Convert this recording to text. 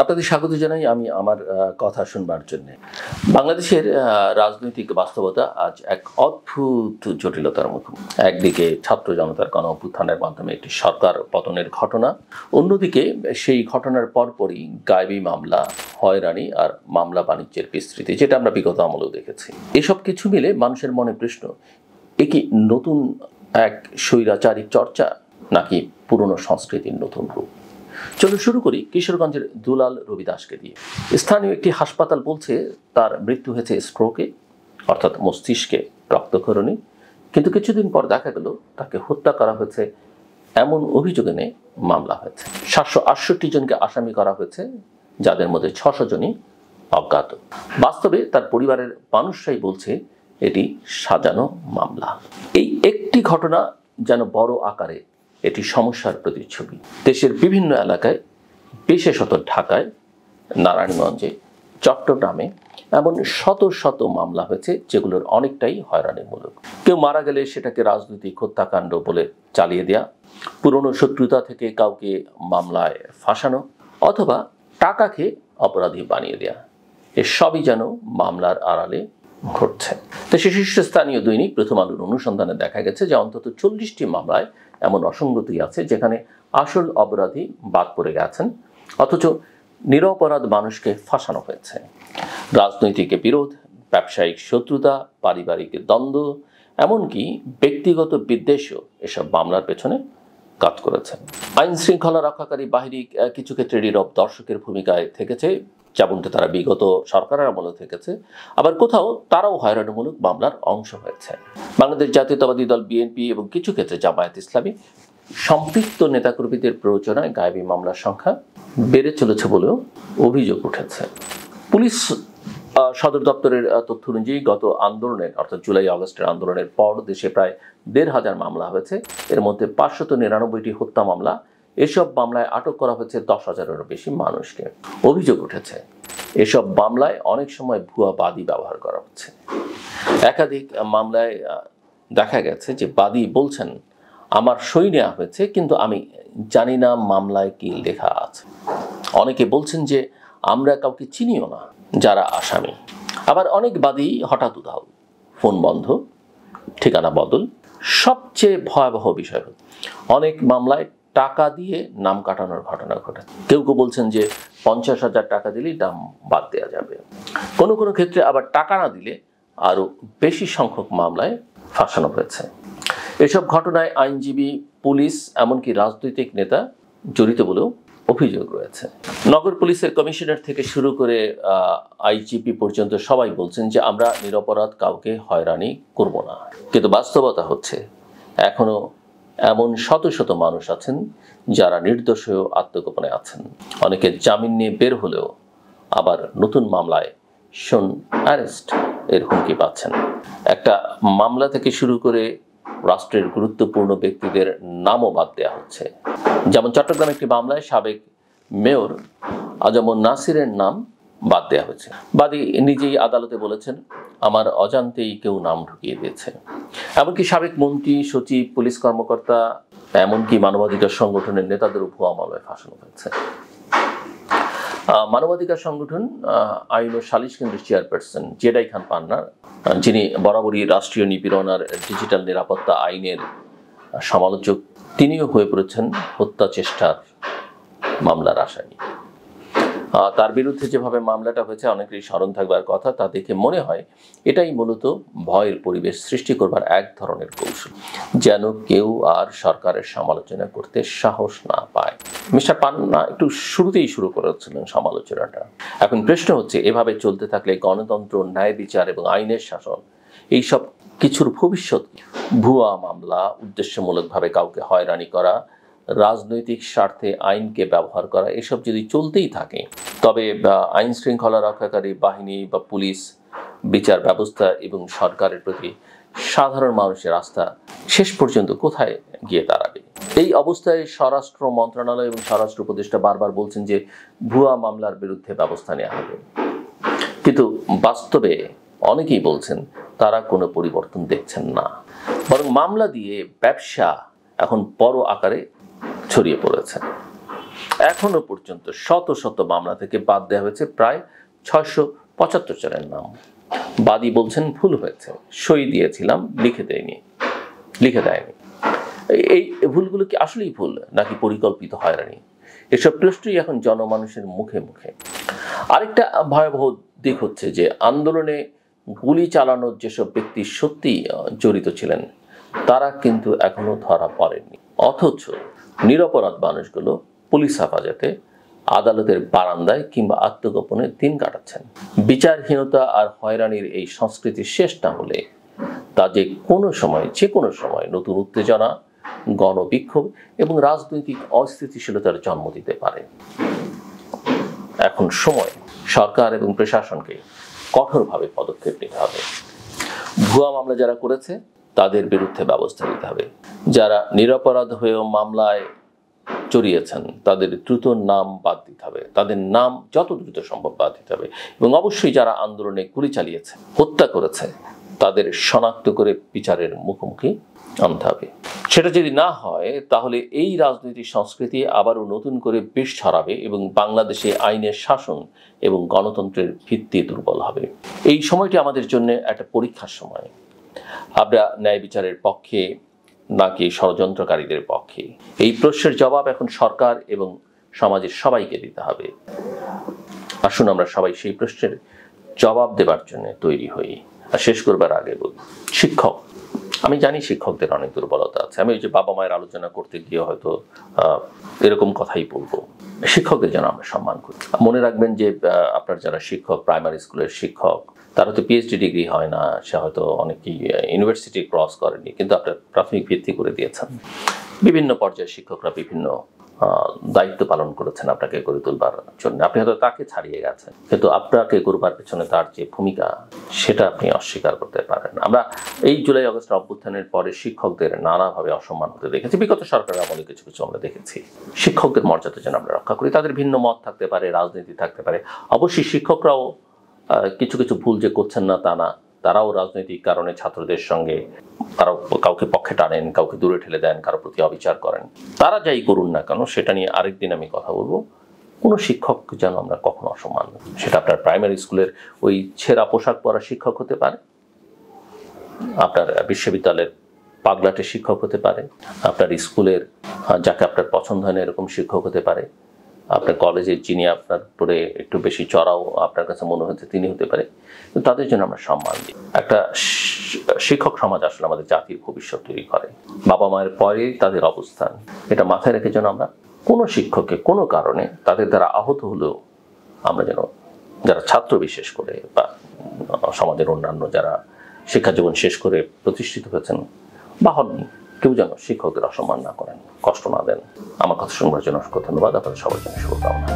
আপনাদের স্বাগত জানাই আমি আমার কথা শুনবার জন্য। বাংলাদেশের রাজনৈতিক বাস্তবতা আজ এক অদ্ভুত জটিলতার মুখোমুখি। একদিকে ছাত্র জনতার গণ অভ্যুত্থানের মাধ্যমে একটি সরকার পতনের ঘটনা, অন্যদিকে সেই ঘটনার পরপরই গায়েবী মামলা, হয়রানি আর মামলা বাণিজ্যের বিস্তৃতি, যেটা আমরা বিগত আমলেও দেখেছি। এসব কিছু মিলে মানুষের মনে প্রশ্ন, এ কি নতুন এক স্বৈরাচারিক চর্চা নাকি পুরনো সংস্কৃতির নতুন রূপ? চলুন শুরু করি কিশোরগঞ্জের দুলাল রবি দাসকে দিয়ে। স্থানীয় একটি হাসপাতাল বলছে তার মৃত্যু হয়েছে স্ট্রোকে, অর্থাৎ মস্তিষ্কে রক্তক্ষরণে, কিন্তু কিছুদিন পর দেখা গেল তাকে হত্যা করা হয়েছে এমন অভিযোগে নিয়ে মামলা হয়েছে। 768 জনকে আসামি করা হয়েছে, যাদের মধ্যে 600 জনই অজ্ঞাত। বাস্তবে তার পরিবারের মানুষরাই বলছে এটি সাজানো মামলা। এই একটি ঘটনা যেন বড় আকারে এটি সমস্যার প্রতিচ্ছবি। দেশের বিভিন্ন এলাকায়, বিশেষত ঢাকায়, নারায়ণগঞ্জে, চট্টগ্রামে এমন শত শত মামলা হয়েছে যেগুলোর অনেকটাই হয়রানিমূলক। কেউ মারা গেলে সেটাকে রাজনৈতিক হত্যাকাণ্ড বলে চালিয়ে দেয়া, পুরনো শত্রুতা থেকে কাউকে মামলায় ফাঁসানো, অথবা টাকা খেয়ে অপরাধী বানিয়ে দেয়া, এসবই যেন মামলার আড়ালে ঘটছে। দেশের শীর্ষস্থানীয় দৈনিক প্রথম আলোর অনুসন্ধানে দেখা গেছে যে অন্তত 40টি মামলায় এমন অসঙ্গতি আছে যেখানে আসল অপরাধী বাদ পড়ে গেছেন, অথচ নিরপরাধ মানুষকে ফাঁসানো হয়েছে। রাজনৈতিক বিরোধ, ব্যবসায়িক শত্রুতা, পারিবারিক দ্বন্দ্ব, এমনকি ব্যক্তিগত বিদ্বেষও এসব মামলার পেছনে কাজ করেছে। আইন শৃঙ্খলা রক্ষাকারী বাহিনী কিছু ক্ষেত্রে নীরব দর্শকের ভূমিকায় থেকেছে, যেমনটা তারা বিগত সরকারের আমলে থেকেছে, আবার কোথাও তারাও হয়রানিমূলক মামলার অংশ হয়েছে। বাংলাদেশ জাতীয়তাবাদী দল বিএনপি এবং কিছু ক্ষেত্রে জামায়াত ইসলামী সম্পৃক্ত নেতাকর্মীদের প্ররোচনায় গায়েবী মামলার সংখ্যা বেড়ে চলেছে বলেও অভিযোগ উঠেছে। পুলিশ সদর দপ্তরের তথ্য অনুযায়ী গত আন্দোলনের, অর্থাৎ জুলাই আগস্টের আন্দোলনের পর দেশে প্রায় 1,500 মামলা হয়েছে। এর মধ্যে 599টি হত্যা মামলা। এসব মামলায় আটক করা হয়েছে 10,000-এরও বেশি মানুষকে। অভিযোগ উঠেছে এসব মামলায় অনেক সময় ভুয়া বাদী ব্যবহার করা হচ্ছে। একাধিক মামলায় দেখা গেছে যে বাদী বলছেন, আমার সই নেওয়া হয়েছে কিন্তু আমি জানি না মামলায় কি লেখা আছে। অনেকে বলছেন যে আমরা কাউকে চিনিও না যারা আসামি। আবার অনেক বাদী হঠাৎ উধাও, ফোন বন্ধ, ঠিকানা বদল। সবচেয়ে ভয়াবহ বিষয় হল অনেক মামলায় টাকা দিয়ে নাম কাটানোর ঘটনা ঘটে। কেউ কেউ বলছেন যে 50,000 টাকা দিলেই নাম বাদ দেওয়া যাবে। কোনো কোনো ক্ষেত্রে আবার টাকা না দিলে আরও বেশি সংখ্যক মামলায় ফাঁসানো হয়েছে। এসব ঘটনায় আইনজীবী, পুলিশ, এমনকি রাজনৈতিক নেতা জড়িত বলেও অভিযোগ রয়েছে। নগর পুলিশের কমিশনার থেকে শুরু করে আইজিপি পর্যন্ত সবাই বলছেন যে আমরা নিরপরাধ কাউকে হয়রানি করব না। কিন্তু বাস্তবতা হচ্ছে এখনো এমন শত শত মানুষ আছেন যারা নির্দোষ হয়েও আত্মগোপনে আছেন। অনেকে জামিন নিয়ে বের হলেও আবার নতুন মামলায় অ্যারেস্ট এর হুমকি পাচ্ছেন। একটা মামলা থেকে শুরু করে রাষ্ট্রের গুরুত্বপূর্ণ ব্যক্তিদের নামও বাদ দেওয়া হচ্ছে। যেমন চট্টগ্রাম একটি মামলায় সাবেক মেয়র আজমন নাসিরের নাম বাদ দেওয়া হয়েছে। বাদী নিজেই আদালতে বলেছেন, আমার অজান্তেই কেউ নাম ঢুকিয়ে দিয়েছে। এমনকি সাবেক মন্ত্রী, সচিব, পুলিশ কর্মকর্তা, এমনকি মানবাধিকার সংগঠনের নেতাদেরও ভুয়া মামলায় ফাঁসানো হয়েছে। মানবাধিকার সংগঠন আইন ও সালিশ কেন্দ্রের চেয়ারপারসন জেডাই খান পান্না, যিনি বরাবরই রাষ্ট্রীয় নিপীড়ন আর ডিজিটাল নিরাপত্তা আইনের সমালোচক, তিনিও হয়ে পড়েছেন হত্যা চেষ্টার মামলার আসামি। তার বিরুদ্ধে যেভাবে মামলাটা হয়েছে অনেকেরই স্মরণ থাকবার কথা। তা দেখে মনে হয় এটাই মূলত ভয়ের পরিবেশ সৃষ্টি করবার এক ধরনের কৌশল, যেন কেউ আর সরকারের সমালোচনা করতে সাহস না পায়। মিস্টার পান্না একটু শুরুতেই শুরু করেছিলেন সমালোচনাটা। এখন প্রশ্ন হচ্ছে, এভাবে চলতে থাকলে গণতন্ত্র, ন্যায় বিচার এবং আইনের শাসন, এইসব কিছুর ভবিষ্যৎ? ভুয়া মামলা, উদ্দেশ্যমূলকভাবে কাউকে হয়রানি করা, রাজনৈতিক স্বার্থে আইনকে ব্যবহার করা, এসব যদি চলতেই থাকে তবে আইন শৃঙ্খলা রক্ষাকারী বাহিনী বা পুলিশ, বিচার ব্যবস্থা এবং সরকারের প্রতি সাধারণ মানুষের আস্থা শেষ পর্যন্ত কোথায় গিয়ে দাঁড়াবে? এই অবস্থায় স্বরাষ্ট্র মন্ত্রণালয় এবং স্বরাষ্ট্র উপদেষ্টা বারবার বলছেন যে ভুয়া মামলার বিরুদ্ধে ব্যবস্থা নেওয়া হবে, কিন্তু বাস্তবে অনেকেই বলছেন তারা কোনো পরিবর্তন দেখছেন না, বরং মামলা দিয়ে ব্যবসা এখন বড় আকারে ছড়িয়ে পড়েছে। এখনো পর্যন্ত শত শত মামলা থেকে বাদ দেওয়া হয়েছে প্রায় 675 জনের নাম। বাদী বলছেন ভুল হয়েছে, সই দিয়েছিলাম, লিখে দেয়নি। এই ভুলগুলো কি আসলেই ভুল নাকি পরিকল্পিত হয়রানি? এসব প্রশ্নই এখন জনমানুষের মুখে মুখে। আরেকটা ভয়াবহ দিক হচ্ছে যে আন্দোলনে গুলি চালানোর যেসব ব্যক্তি সত্যি জড়িত ছিলেন তারা কিন্তু এখনো ধরা পড়েননি, অথচ নিরপরাধ মানুষগুলো পুলিশ হেফাজতে, আদালতের বারান্দায় কিংবা আত্মগোপনে দিন কাটাচ্ছেন। বিচারহীনতা আর হয়রানির এই সংস্কৃতি শেষ না হলে তা যে কোনো সময় নতুন উত্তেজনা, গণবিক্ষোভ এবং রাজনৈতিক অস্থিতিশীলতার জন্ম দিতে পারে। এখন সময় সরকার এবং প্রশাসনকে কঠোরভাবে পদক্ষেপ নিতে হবে। ভুয়া মামলা যারা করেছে তাদের বিরুদ্ধে ব্যবস্থা নিতে হবে। যারা নিরপরাধ হয়েও মামলায় জড়িয়েছেন তাদের দ্রুত নাম বাদ দিতে হবে, তাদের নাম যত দ্রুত সম্ভব বাদ দিতে হবে। এবং অবশ্যই যারা আন্দোলনে গুলি চালিয়েছে, হত্যা করেছে, তাদের শনাক্ত করে বিচারের মুখোমুখি আনতে হবে। সেটা যদি না হয় তাহলে এই রাজনৈতিক সংস্কৃতি আবারও নতুন করে বিষ ছড়াবে এবং বাংলাদেশে আইনের শাসন এবং গণতন্ত্রের ভিত্তি দুর্বল হবে। এই সময়টি আমাদের জন্য একটা পরীক্ষার সময়। আমরা ন্যায় বিচারের পক্ষে নাকি ষড়যন্ত্রকারীদের পক্ষে, এই প্রশ্নের জবাব এখন সরকার এবং সমাজের সবাইকে দিতে হবে। আসুন আমরা সবাই সেই প্রশ্নের জবাব দেবার জন্য তৈরি হই। আর শেষ করবার আগে বলি, শিক্ষক, আমি জানি শিক্ষকদের অনেক দুর্বলতা আছে। আমি ওই যে বাবা মায়ের আলোচনা করতে গিয়ে হয়তো এরকম কথাই বলবো। শিক্ষকদের যেন আমরা সম্মান করি। মনে রাখবেন যে আপনার যারা শিক্ষক, প্রাইমারি স্কুলের শিক্ষক, তার হয়তো পিএইচডি ডিগ্রি হয় না, সে হয়তো অনেকেই ইউনিভার্সিটি ক্রস করেনি, কিন্তু আপনার প্রাথমিক ভিত্তি করে দিয়েছেন। বিভিন্ন পর্যায়ে শিক্ষকরা বিভিন্ন দায়িত্ব পালন করেছেন আপনাকে গড়ে তুলবার জন্য। আপনি হয়তো তাকে ছাড়িয়ে গেছেন, কিন্তু আপনাকে গড়বার পেছনে তার যে ভূমিকা সেটা আপনি অস্বীকার করতে পারেন। আমরা এই জুলাই আগস্টের অভ্যুত্থানের পরে শিক্ষকদের নানাভাবে অসম্মান হতে দেখেছি। বিগত সরকারের আমলে কিছু কিছু আমরা দেখেছি। শিক্ষকদের মর্যাদা যেন আমরা রক্ষা করি। তাদের ভিন্ন মত থাকতে পারে, রাজনীতি থাকতে পারে। অবশ্যই শিক্ষকরাও কিছু কিছু ভুল যে করছেন না তা না, তারাও রাজনৈতিক কারণে ছাত্রদের সঙ্গে তারাও কাউকে পক্ষে টানেন, কাউকে দূরে ঠেলে দেন, কারো প্রতি অবিচার করেন। তারা যাই করুন না কেন, সেটা নিয়ে আরেকদিন আমি কথা বলবো। কোনো শিক্ষক যেন আমরা কখনো অসম্মান, সেটা আপনার প্রাইমারি স্কুলের ওই ছেঁড়া পোশাক পরা শিক্ষক হতে পারে, আপনার বিশ্ববিদ্যালয়ের পাগলাটে শিক্ষক হতে পারে, আপনার স্কুলের যাকে আপনার পছন্দ হয় না এরকম শিক্ষক হতে পারে, আপনার কলেজে যিনি আপনার পরে একটু বেশি চড়াও আপনার কাছে মনে হচ্ছে তিনি হতে পারে। কিন্তু তাদের জন্য আমরা সম্মান দিই। একটা শিক্ষক সমাজ আসলে আমাদের জাতির ভবিষ্যৎ তৈরি করে। বাবা মায়ের পরেই তাদের অবস্থান, এটা মাথায় রেখে যেন আমরা কোনো শিক্ষককে কোনো কারণে তাদের দ্বারা আহত হলেও আমরা যেন, যারা ছাত্র বিশেষ করে বা সমাজের অন্যান্য যারা শিক্ষা জীবন শেষ করে প্রতিষ্ঠিত হয়েছেন বা হননি, কেউ যেন শিক্ষকদের অসম্মান না করেন, কষ্ট না দেন। আমার কথা শুনবার জন্য অসংখ্য ধন্যবাদ। আপনাদের সবার জন্য শুভকামনা।